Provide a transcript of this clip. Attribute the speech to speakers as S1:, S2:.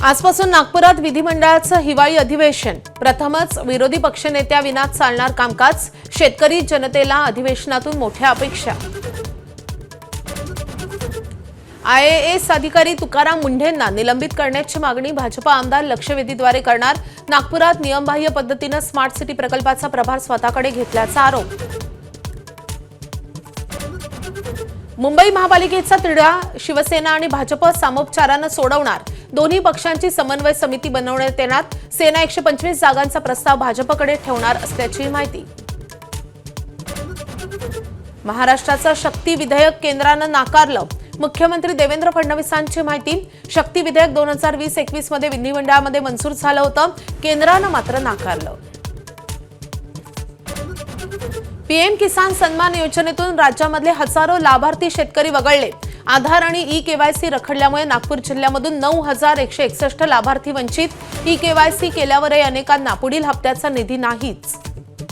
S1: आजपासून नागपुरात विधिमंडळाचं हिवाळी अधिवेशन। प्रथमच विरोधी पक्षनेत्याविना चालणार कामकाज। शेतकरी जनतेला अधिवेशनातून मोठ्या अपेक्षा। IAS अधिकारी तुकाराम मुंढेंना निलंबित करण्याची मागणी भाजपा आमदार लक्षवेधीद्वारे करणार। नागपुरात नियमबाह्य पद्धतीने स्मार्ट सिटी प्रकल्पाचा प्रभार स्वतःकडे घेतल्याचा आरोप। मुंबई महापालिकेचा तिढा शिवसेना आणि भाजप सामोपचाराने सोडवणार। दोन्ही पक्षांची समन्वय समिती बनवण्यात येणार। सेना 125 जागांचा प्रस्ताव भाजपकडे ठेवणार असल्याची माहिती। महाराष्ट्राचं शक्ती विधेयक केंद्राने नाकारलं। मुख्यमंत्री देवेंद्र फडणवीसांची माहिती। शक्ती विधेयक 2020-21 मध्ये विधिमंडळामध्ये मंजूर झालं होतं, केंद्राने मात्र नाकारलं। पीएम किसान सन्मान योजनेतून राज्यामधले हजारो लाभार्थी शेतकरी वगळले। आधार आणि ई-केवायसी रखडल्यामुळे नागपूर जिल्ह्यामधून 9161 लाभार्थी वंचित। ई-केवायसी केल्यावरही अनेकांना पुढील हप्त्याचा निधी नाहीच।